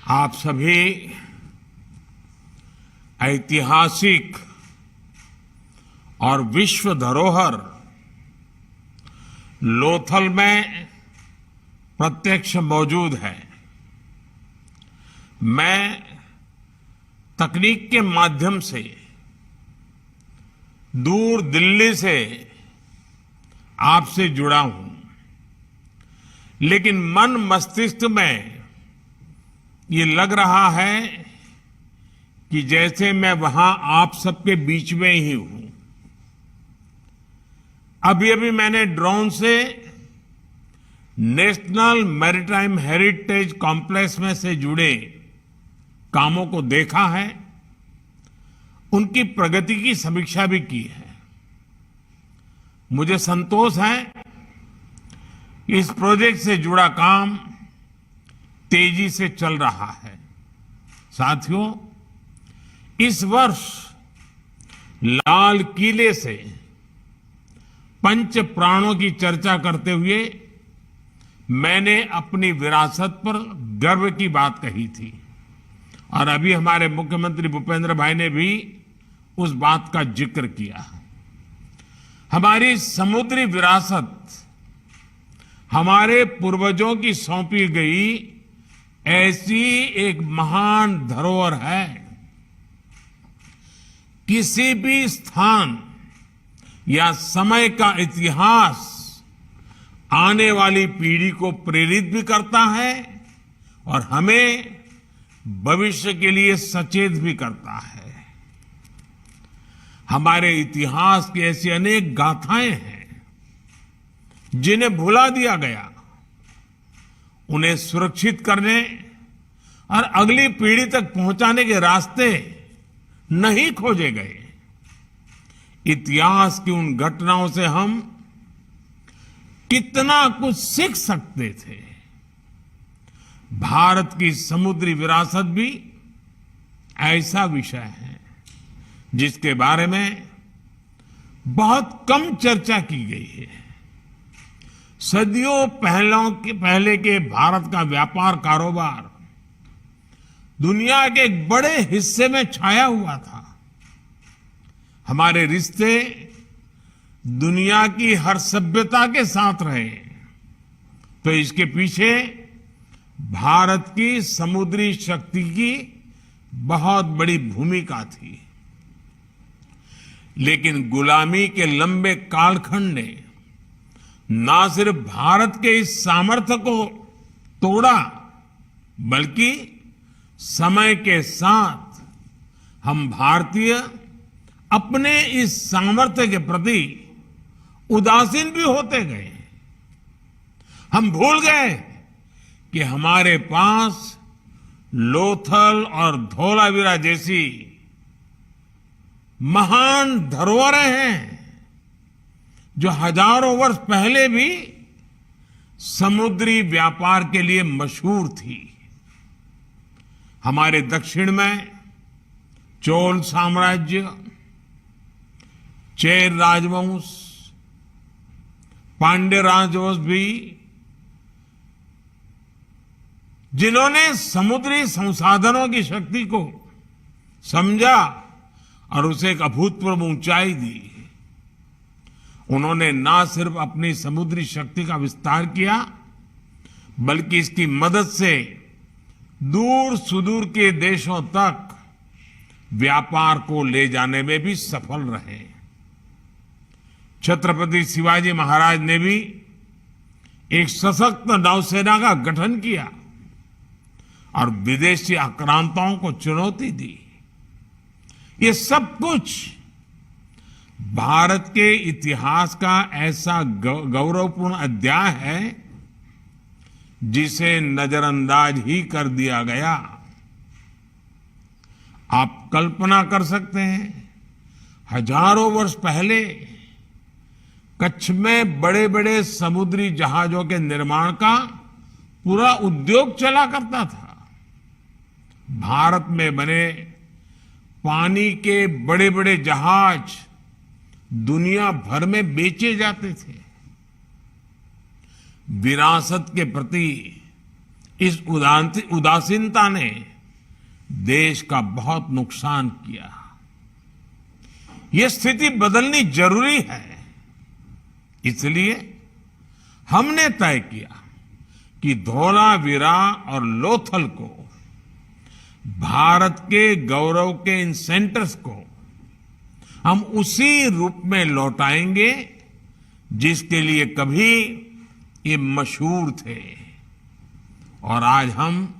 आप सभी ऐतिहासिक और विश्व धरोहर लोथल में प्रत्यक्ष मौजूद हैं। मैं तकनीक के माध्यम से दूर दिल्ली से आपसे जुड़ा हूं, लेकिन मन मस्तिष्क में ये लग रहा है कि जैसे मैं वहां आप सबके बीच में ही हूं। अभी मैंने ड्रोन से नेशनल मैरीटाइम हेरिटेज कॉम्प्लेक्स में से जुड़े कामों को देखा है, उनकी प्रगति की समीक्षा भी की है। मुझे संतोष है कि इस प्रोजेक्ट से जुड़ा काम तेजी से चल रहा है। साथियों, इस वर्ष लाल किले से पंच प्राणों की चर्चा करते हुए मैंने अपनी विरासत पर गर्व की बात कही थी और अभी हमारे मुख्यमंत्री भूपेंद्र भाई ने भी उस बात का जिक्र किया। हमारी समुद्री विरासत हमारे पूर्वजों की सौंपी गई ऐसी एक महान धरोहर है। किसी भी स्थान या समय का इतिहास आने वाली पीढ़ी को प्रेरित भी करता है और हमें भविष्य के लिए सचेत भी करता है। हमारे इतिहास की ऐसी अनेक गाथाएं हैं जिन्हें भुला दिया गया। उन्हें सुरक्षित करने और अगली पीढ़ी तक पहुंचाने के रास्ते नहीं खोजे गए। इतिहास की उन घटनाओं से हम कितना कुछ सीख सकते थे। भारत की समुद्री विरासत भी ऐसा विषय है जिसके बारे में बहुत कम चर्चा की गई है। सदियों पहले के भारत का व्यापार कारोबार दुनिया के एक बड़े हिस्से में छाया हुआ था। हमारे रिश्ते दुनिया की हर सभ्यता के साथ रहे, तो इसके पीछे भारत की समुद्री शक्ति की बहुत बड़ी भूमिका थी। लेकिन गुलामी के लंबे कालखंड ने न सिर्फ भारत के इस सामर्थ्य को तोड़ा, बल्कि समय के साथ हम भारतीय अपने इस सामर्थ्य के प्रति उदासीन भी होते गए। हम भूल गए कि हमारे पास लोथल और धौलावीरा जैसी महान धरोहरें हैं जो हजारों वर्ष पहले भी समुद्री व्यापार के लिए मशहूर थी। हमारे दक्षिण में चोल साम्राज्य, चेर राजवंश, पांड्य राजवंश भी, जिन्होंने समुद्री संसाधनों की शक्ति को समझा और उसे एक अभूतपूर्व ऊंचाई दी। उन्होंने न सिर्फ अपनी समुद्री शक्ति का विस्तार किया, बल्कि इसकी मदद से दूर सुदूर के देशों तक व्यापार को ले जाने में भी सफल रहे। छत्रपति शिवाजी महाराज ने भी एक सशक्त नौसेना का गठन किया और विदेशी आक्रांताओं को चुनौती दी। ये सब कुछ भारत के इतिहास का ऐसा गौरवपूर्ण अध्याय है जिसे नजरअंदाज ही कर दिया गया। आप कल्पना कर सकते हैं, हजारों वर्ष पहले कच्छ में बड़े बड़े समुद्री जहाजों के निर्माण का पूरा उद्योग चला करता था। भारत में बने पानी के बड़े बड़े जहाज दुनिया भर में बेचे जाते थे। विरासत के प्रति इस उदासीनता ने देश का बहुत नुकसान किया। ये स्थिति बदलनी जरूरी है। इसलिए हमने तय किया कि धोलावीरा और लोथल को, भारत के गौरव के इन सेंटर्स को हम उसी रूप में लौटाएंगे जिसके लिए कभी ये मशहूर थे। और आज हम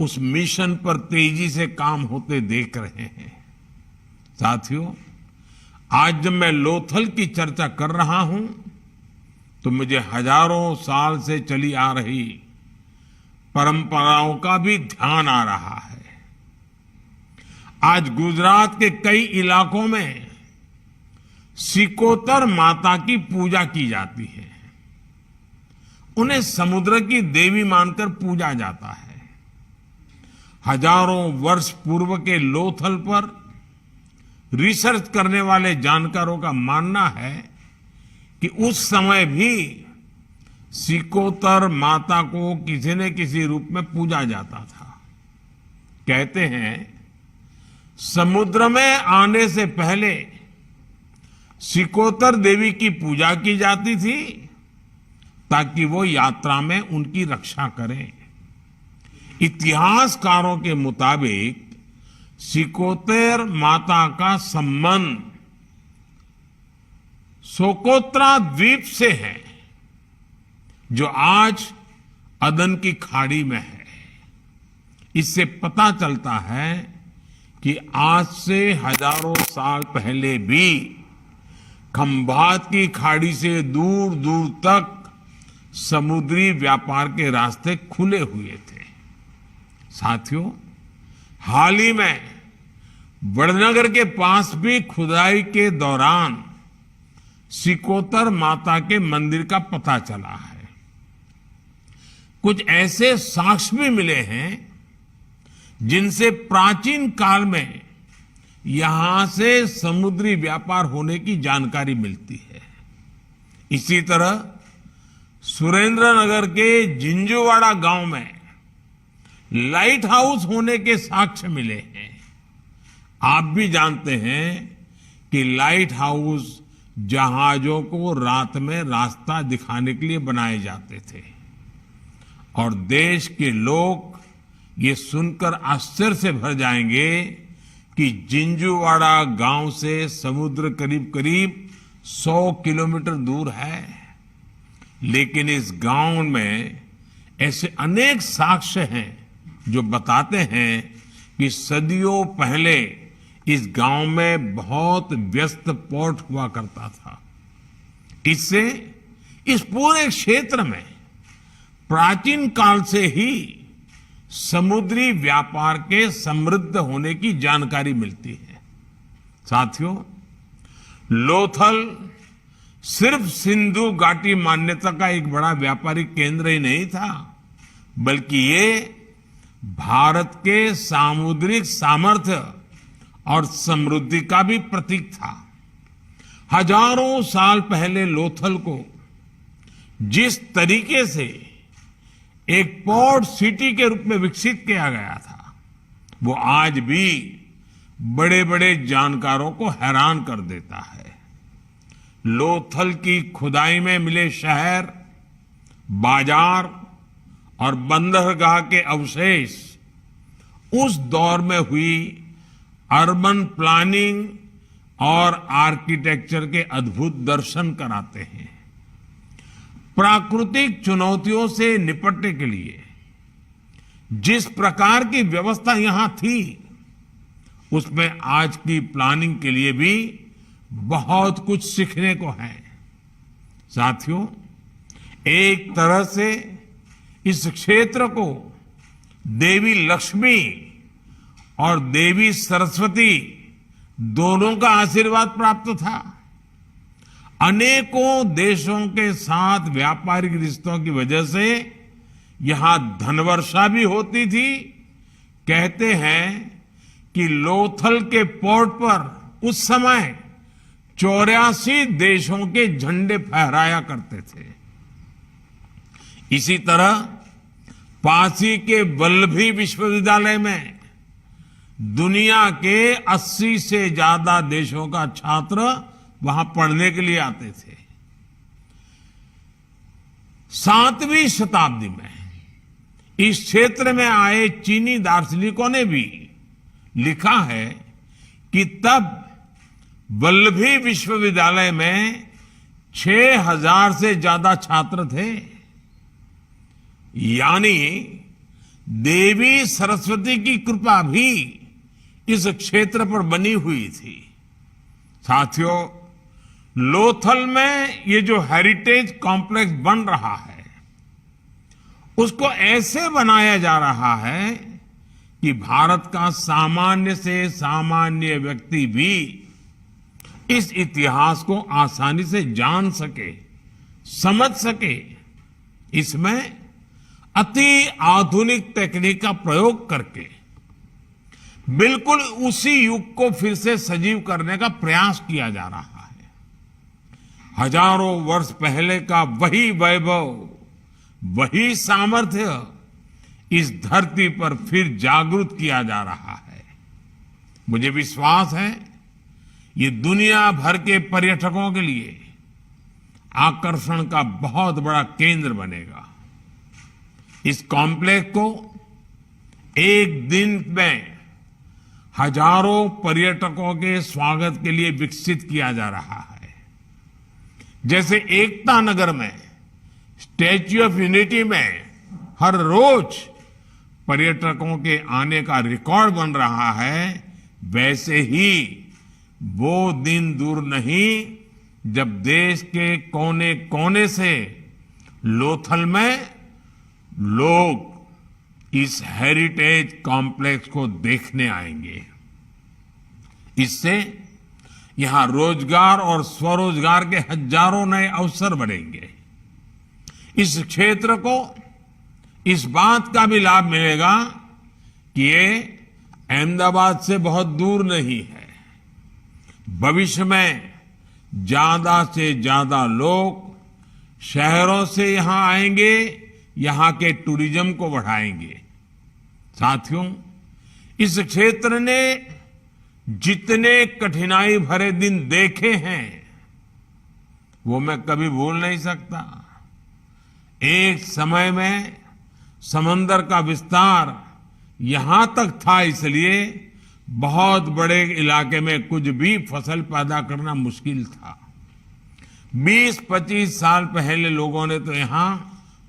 उस मिशन पर तेजी से काम होते देख रहे हैं। साथियों, आज जब मैं लोथल की चर्चा कर रहा हूं तो मुझे हजारों साल से चली आ रही परंपराओं का भी ध्यान आ रहा है। आज गुजरात के कई इलाकों में सिकोतर माता की पूजा की जाती है। उन्हें समुद्र की देवी मानकर पूजा जाता है। हजारों वर्ष पूर्व के लोथल पर रिसर्च करने वाले जानकारों का मानना है कि उस समय भी सिकोतर माता को किसी न किसी रूप में पूजा जाता था। कहते हैं समुद्र में आने से पहले सिकोतर देवी की पूजा की जाती थी ताकि वो यात्रा में उनकी रक्षा करें। इतिहासकारों के मुताबिक सिकोतर माता का संबंध सोकोत्रा द्वीप से है जो आज अदन की खाड़ी में है। इससे पता चलता है कि आज से हजारों साल पहले भी खंभात की खाड़ी से दूर दूर तक समुद्री व्यापार के रास्ते खुले हुए थे। साथियों, हाल ही में वडनगर के पास भी खुदाई के दौरान सिकोतर माता के मंदिर का पता चला है। कुछ ऐसे साक्ष्य भी मिले हैं जिनसे प्राचीन काल में यहां से समुद्री व्यापार होने की जानकारी मिलती है। इसी तरह सुरेंद्रनगर के जिंजूवाड़ा गांव में लाइट हाउस होने के साक्ष्य मिले हैं। आप भी जानते हैं कि लाइट हाउस जहाजों को रात में रास्ता दिखाने के लिए बनाए जाते थे और देश के लोग ये सुनकर आश्चर्य से भर जाएंगे कि जिंजूवाड़ा गांव से समुद्र करीब करीब 100 किलोमीटर दूर है। लेकिन इस गांव में ऐसे अनेक साक्ष्य हैं जो बताते हैं कि सदियों पहले इस गांव में बहुत व्यस्त पोर्ट हुआ करता था। इससे इस पूरे क्षेत्र में प्राचीन काल से ही समुद्री व्यापार के समृद्ध होने की जानकारी मिलती है। साथियों, लोथल सिर्फ सिंधु घाटी मान्यता का एक बड़ा व्यापारिक केंद्र ही नहीं था, बल्कि ये भारत के सामुद्रिक सामर्थ्य और समृद्धि का भी प्रतीक था। हजारों साल पहले लोथल को जिस तरीके से एक पोर्ट सिटी के रूप में विकसित किया गया था, वो आज भी बड़े बड़े जानकारों को हैरान कर देता है। लोथल की खुदाई में मिले शहर, बाजार और बंदरगाह के अवशेष उस दौर में हुई अर्बन प्लानिंग और आर्किटेक्चर के अद्भुत दर्शन कराते हैं। प्राकृतिक चुनौतियों से निपटने के लिए जिस प्रकार की व्यवस्था यहां थी, उसमें आज की प्लानिंग के लिए भी बहुत कुछ सीखने को है। साथियों, एक तरह से इस क्षेत्र को देवी लक्ष्मी और देवी सरस्वती दोनों का आशीर्वाद प्राप्त था। अनेकों देशों के साथ व्यापारिक रिश्तों की वजह से यहां धनवर्षा भी होती थी। कहते हैं कि लोथल के पोर्ट पर उस समय 84 देशों के झंडे फहराया करते थे। इसी तरह पासी के वल्लभी विश्वविद्यालय में दुनिया के 80 से ज्यादा देशों का छात्र वहां पढ़ने के लिए आते थे। 7वीं शताब्दी में इस क्षेत्र में आए चीनी दार्शनिकों ने भी लिखा है कि तब वल्लभी विश्वविद्यालय में 6000 से ज्यादा छात्र थे। यानी देवी सरस्वती की कृपा भी इस क्षेत्र पर बनी हुई थी। साथियों, लोथल में ये जो हेरिटेज कॉम्प्लेक्स बन रहा है, उसको ऐसे बनाया जा रहा है कि भारत का सामान्य से सामान्य व्यक्ति भी इस इतिहास को आसानी से जान सके, समझ सके। इसमें अति आधुनिक तकनीक का प्रयोग करके बिल्कुल उसी युग को फिर से सजीव करने का प्रयास किया जा रहा है। हजारों वर्ष पहले का वही वैभव, वही सामर्थ्य इस धरती पर फिर जागृत किया जा रहा है। मुझे विश्वास है ये दुनिया भर के पर्यटकों के लिए आकर्षण का बहुत बड़ा केंद्र बनेगा। इस कॉम्प्लेक्स को एक दिन में हजारों पर्यटकों के स्वागत के लिए विकसित किया जा रहा है। जैसे एकता नगर में स्टैच्यू ऑफ यूनिटी में हर रोज पर्यटकों के आने का रिकॉर्ड बन रहा है, वैसे ही वो दिन दूर नहीं जब देश के कोने कोने से लोथल में लोग इस हेरिटेज कॉम्प्लेक्स को देखने आएंगे। इससे यहां रोजगार और स्वरोजगार के हजारों नए अवसर बढ़ेंगे। इस क्षेत्र को इस बात का भी लाभ मिलेगा कि ये अहमदाबाद से बहुत दूर नहीं है। भविष्य में ज्यादा से ज्यादा लोग शहरों से यहां आएंगे, यहां के टूरिज्म को बढ़ाएंगे। साथियों, इस क्षेत्र ने जितने कठिनाई भरे दिन देखे हैं वो मैं कभी भूल नहीं सकता। एक समय में समंदर का विस्तार यहां तक था, इसलिए बहुत बड़े इलाके में कुछ भी फसल पैदा करना मुश्किल था। 20-25 साल पहले लोगों ने तो यहां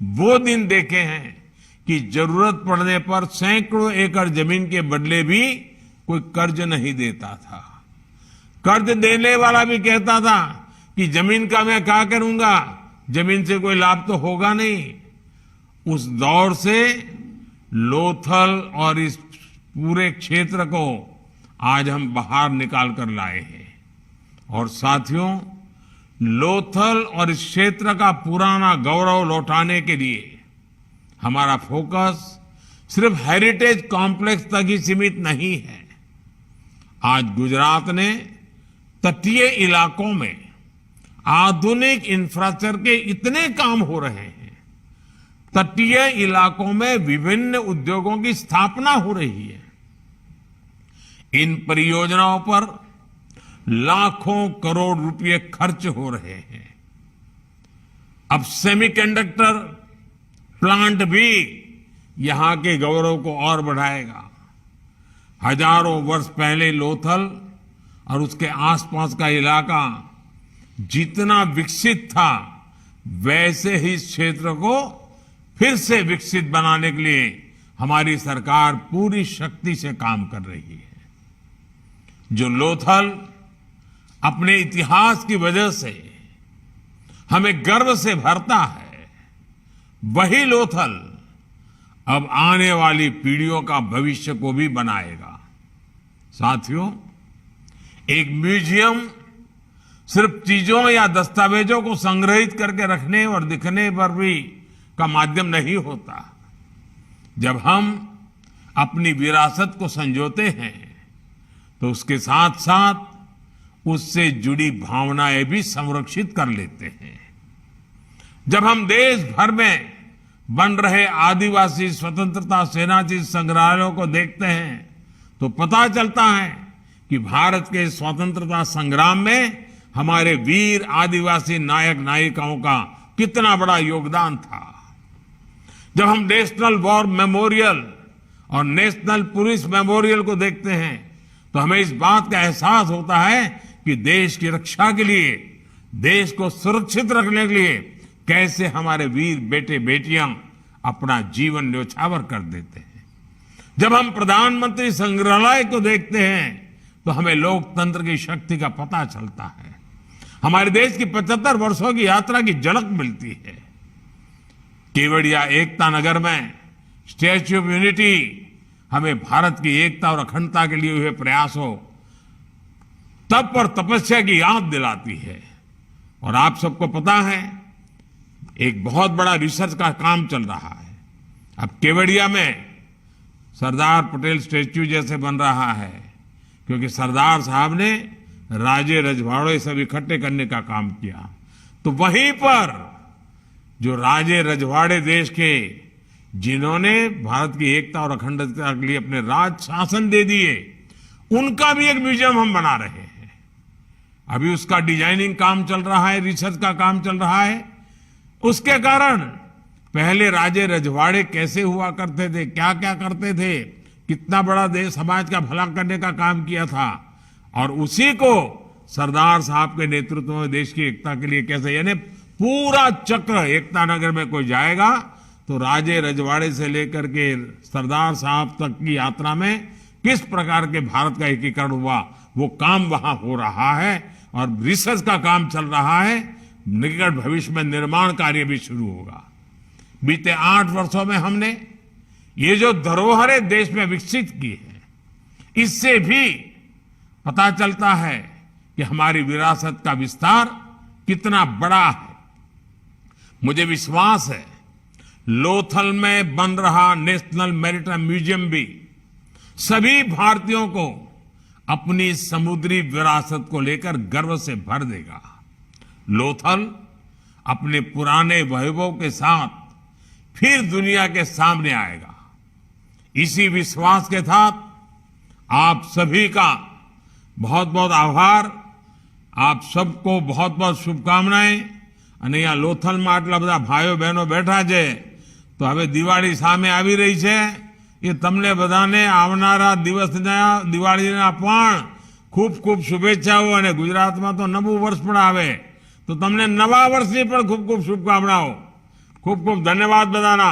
वो दिन देखे हैं कि जरूरत पड़ने पर सैकड़ों एकड़ जमीन के बदले भी कोई कर्ज नहीं देता था। कर्ज देने वाला भी कहता था कि जमीन का मैं क्या करूंगा, जमीन से कोई लाभ तो होगा नहीं। उस दौर से लोथल और इस पूरे क्षेत्र को आज हम बाहर निकाल कर लाए हैं। और साथियों, लोथल और इस क्षेत्र का पुराना गौरव लौटाने के लिए हमारा फोकस सिर्फ हेरिटेज कॉम्प्लेक्स तक ही सीमित नहीं है। आज गुजरात ने तटीय इलाकों में आधुनिक इंफ्रास्ट्रक्चर के इतने काम हो रहे हैं, तटीय इलाकों में विभिन्न उद्योगों की स्थापना हो रही है। इन परियोजनाओं पर लाखों करोड़ रुपए खर्च हो रहे हैं। अब सेमीकंडक्टर प्लांट भी यहां के गौरव को और बढ़ाएगा। हजारों वर्ष पहले लोथल और उसके आसपास का इलाका जितना विकसित था, वैसे ही इस क्षेत्र को फिर से विकसित बनाने के लिए हमारी सरकार पूरी शक्ति से काम कर रही है। जो लोथल अपने इतिहास की वजह से हमें गर्व से भरता है, वही लोथल अब आने वाली पीढ़ियों का भविष्य को भी बनाएगा। साथियों, एक म्यूजियम सिर्फ चीजों या दस्तावेजों को संग्रहित करके रखने और दिखने पर भी का माध्यम नहीं होता। जब हम अपनी विरासत को संजोते हैं तो उसके साथ साथ उससे जुड़ी भावनाएं भी संरक्षित कर लेते हैं। जब हम देश भर में बन रहे आदिवासी स्वतंत्रता सेनानी संग्रहालयों को देखते हैं तो पता चलता है कि भारत के स्वतंत्रता संग्राम में हमारे वीर आदिवासी नायक नायिकाओं का कितना बड़ा योगदान था। जब हम नेशनल वॉर मेमोरियल और नेशनल पुलिस मेमोरियल को देखते हैं तो हमें इस बात का एहसास होता है कि देश की रक्षा के लिए, देश को सुरक्षित रखने के लिए कैसे हमारे वीर बेटे बेटियां अपना जीवन न्यौछावर कर देते हैं। जब हम प्रधानमंत्री संग्रहालय को देखते हैं तो हमें लोकतंत्र की शक्ति का पता चलता है। हमारे देश की 75 वर्षों की यात्रा की झलक मिलती है। केवड़िया एकता नगर में स्टैच्यू ऑफ यूनिटी हमें भारत की एकता और अखंडता के लिए हुए प्रयासों, तप और तपस्या की याद दिलाती है। और आप सबको पता है, एक बहुत बड़ा रिसर्च का काम चल रहा है। अब केवड़िया में सरदार पटेल स्टैच्यू जैसे बन रहा है, क्योंकि सरदार साहब ने राजे रजवाड़े सब इकट्ठे करने का काम किया। तो वहीं पर जो राजे रजवाड़े देश के, जिन्होंने भारत की एकता और अखंडता के लिए अपने राज शासन दे दिए, उनका भी एक म्यूजियम हम बना रहे हैं। अभी उसका डिजाइनिंग काम चल रहा है, रिसर्च का काम चल रहा है। उसके कारण पहले राजे रजवाड़े कैसे हुआ करते थे, क्या क्या करते थे, कितना बड़ा देश समाज का भला करने का काम किया था, और उसी को सरदार साहब के नेतृत्व में देश की एकता के लिए कैसे, यानी पूरा चक्र एकता नगर में कोई जाएगा तो राजे रजवाड़े से लेकर के सरदार साहब तक की यात्रा में किस प्रकार के भारत का एकीकरण हुआ, वो काम वहां हो रहा है। और रिसर्च का काम चल रहा है। निकट भविष्य में निर्माण कार्य भी शुरू होगा। बीते 8 वर्षों में हमने ये जो धरोहरें देश में विकसित की है, इससे भी पता चलता है कि हमारी विरासत का विस्तार कितना बड़ा है। मुझे विश्वास है लोथल में बन रहा नेशनल मैरीटाइम म्यूजियम भी सभी भारतीयों को अपनी समुद्री विरासत को लेकर गर्व से भर देगा। लोथल अपने पुराने वैभव के साथ फिर दुनिया के सामने आएगा। इसी विश्वास के साथ आप सभी का बहुत बहुत आभार, आप सबको बहुत बहुत शुभकामनाएं। અને અહીંયા લોથલમાં આટલા બધા ભાઈઓ બહેનો બેઠા છે તો હવે દિવાળી સામે આવી રહી છે। એ તમને બધાને આવનારા દિવસના દિવાળીના પણ ખૂબ ખૂબ શુભેચ્છાઓ, અને ગુજરાતમાં તો નવું વર્ષ પણ આવે તો તમને નવા વર્ષની પણ ખૂબ ખૂબ શુભકામનાઓ। ખૂબ ખૂબ ધન્યવાદ બધાના।